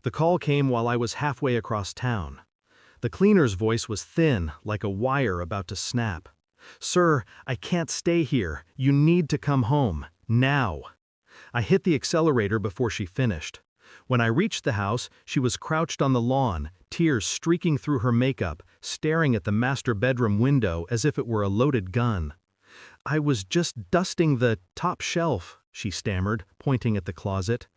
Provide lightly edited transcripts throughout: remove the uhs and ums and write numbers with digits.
The call came while I was halfway across town. The cleaner's voice was thin, like a wire about to snap. "Sir, I can't stay here. You need to come home. Now." I hit the accelerator before she finished. When I reached the house, she was crouched on the lawn, tears streaking through her makeup, staring at the master bedroom window as if it were a loaded gun. "I was just dusting the top shelf," she stammered, pointing at the closet.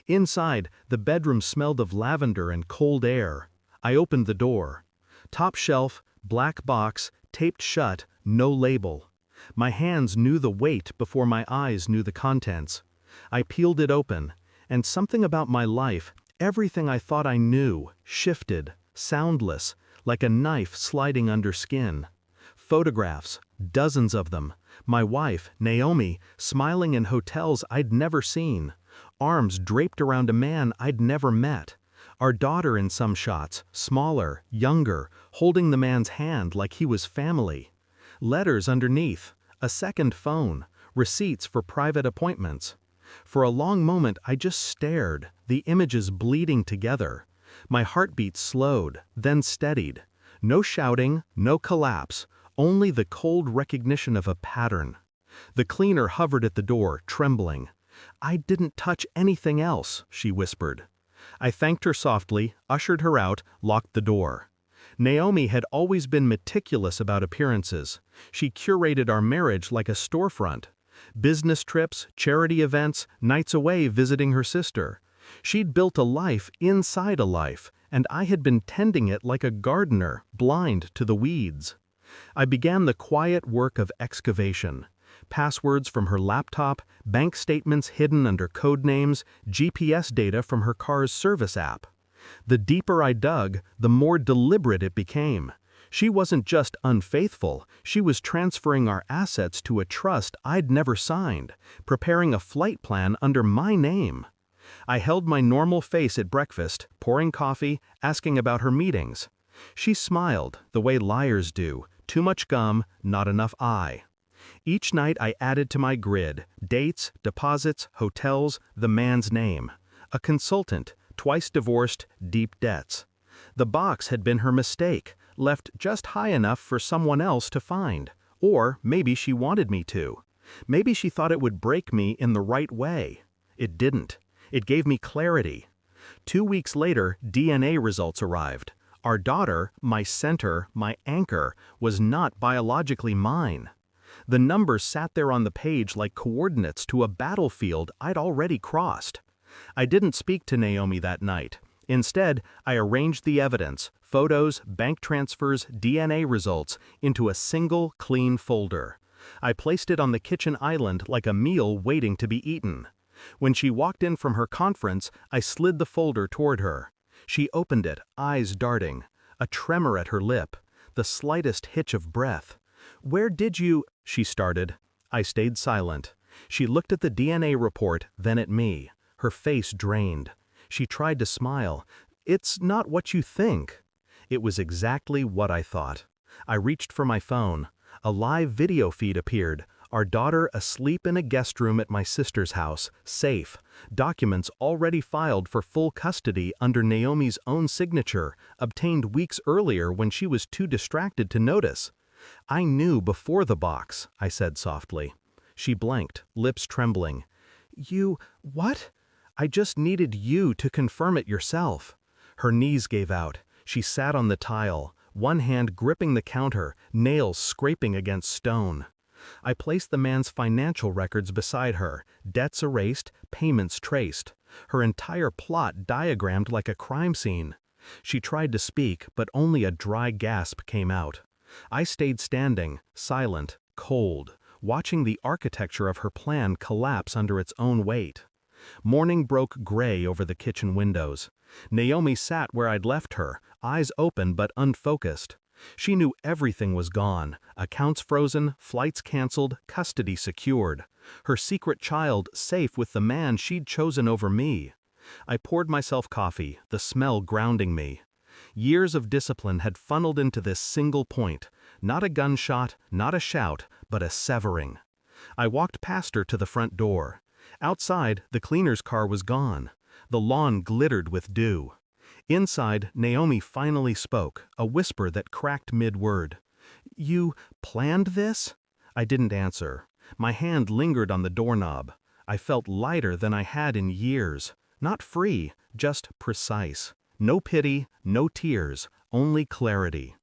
Inside, the bedroom smelled of lavender and cold air. I opened the door. Top shelf, black box, taped shut, no label. My hands knew the weight before my eyes knew the contents. I peeled it open, and something about my life, everything I thought I knew, shifted, soundless, like a knife sliding under skin. Photographs, dozens of them. My wife, Naomi, smiling in hotels I'd never seen. Arms draped around a man I'd never met. Our daughter in some shots, smaller, younger, holding the man's hand like he was family. Letters underneath, a second phone, receipts for private appointments. For a long moment I just stared, the images bleeding together. My heartbeat slowed, then steadied. No shouting, no collapse, only the cold recognition of a pattern. The cleaner hovered at the door, trembling. "I didn't touch anything else," she whispered. I thanked her softly, ushered her out, locked the door. Naomi had always been meticulous about appearances. She curated our marriage like a storefront. Business trips, charity events, nights away visiting her sister. She'd built a life inside a life, and I had been tending it like a gardener, blind to the weeds. I began the quiet work of excavation. Passwords from her laptop, bank statements hidden under code names, GPS data from her car's service app. The deeper I dug, the more deliberate it became. She wasn't just unfaithful, she was transferring our assets to a trust I'd never signed, preparing a flight plan under my name. I held my normal face at breakfast, pouring coffee, asking about her meetings. She smiled, the way liars do, too much gum, not enough eye. Each night I added to my grid, dates, deposits, hotels, the man's name. A consultant, twice divorced, deep debts. The box had been her mistake, left just high enough for someone else to find. Or maybe she wanted me to. Maybe she thought it would break me in the right way. It didn't. It gave me clarity. 2 weeks later, DNA results arrived. Our daughter, my center, my anchor, was not biologically mine. The numbers sat there on the page like coordinates to a battlefield I'd already crossed. I didn't speak to Naomi that night. Instead, I arranged the evidence, photos, bank transfers, DNA results, into a single, clean folder. I placed it on the kitchen island like a meal waiting to be eaten. When she walked in from her conference, I slid the folder toward her. She opened it, eyes darting, a tremor at her lip, the slightest hitch of breath. "Where did you—" she started. I stayed silent. She looked at the DNA report, then at me, her face drained. She tried to smile. "It's not what you think." It was exactly what I thought. I reached for my phone. A live video feed appeared. Our daughter asleep in a guest room at my sister's house, safe. Documents already filed for full custody under Naomi's own signature, obtained weeks earlier when she was too distracted to notice. "I knew before the box," I said softly. She blinked, lips trembling. What?" "I just needed you to confirm it yourself." Her knees gave out. She sat on the tile, one hand gripping the counter, nails scraping against stone. I placed the man's financial records beside her, debts erased, payments traced. Her entire plot diagrammed like a crime scene. She tried to speak, but only a dry gasp came out. I stayed standing, silent, cold, watching the architecture of her plan collapse under its own weight. Morning broke gray over the kitchen windows. Naomi sat where I'd left her, eyes open but unfocused. She knew everything was gone, accounts frozen, flights canceled, custody secured. Her secret child safe with the man she'd chosen over me. I poured myself coffee, the smell grounding me. Years of discipline had funneled into this single point, not a gunshot, not a shout, but a severing. I walked past her to the front door. Outside, the cleaner's car was gone. The lawn glittered with dew. Inside, Naomi finally spoke, a whisper that cracked mid-word. "You planned this?" I didn't answer. My hand lingered on the doorknob. I felt lighter than I had in years. Not free, just precise. No pity, no tears, only clarity.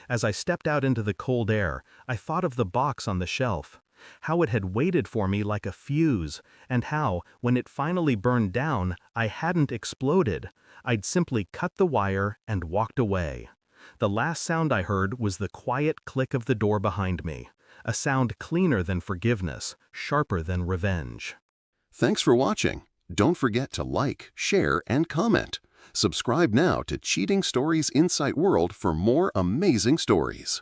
As I stepped out into the cold air, I thought of the box on the shelf. How it had waited for me like a fuse, and how, when it finally burned down, I hadn't exploded. I'd simply cut the wire and walked away. The last sound I heard was the quiet click of the door behind me, a sound cleaner than forgiveness, sharper than revenge. Thanks for watching. Don't forget to like, share, and comment. Subscribe now to Cheating Stories Insight World for more amazing stories.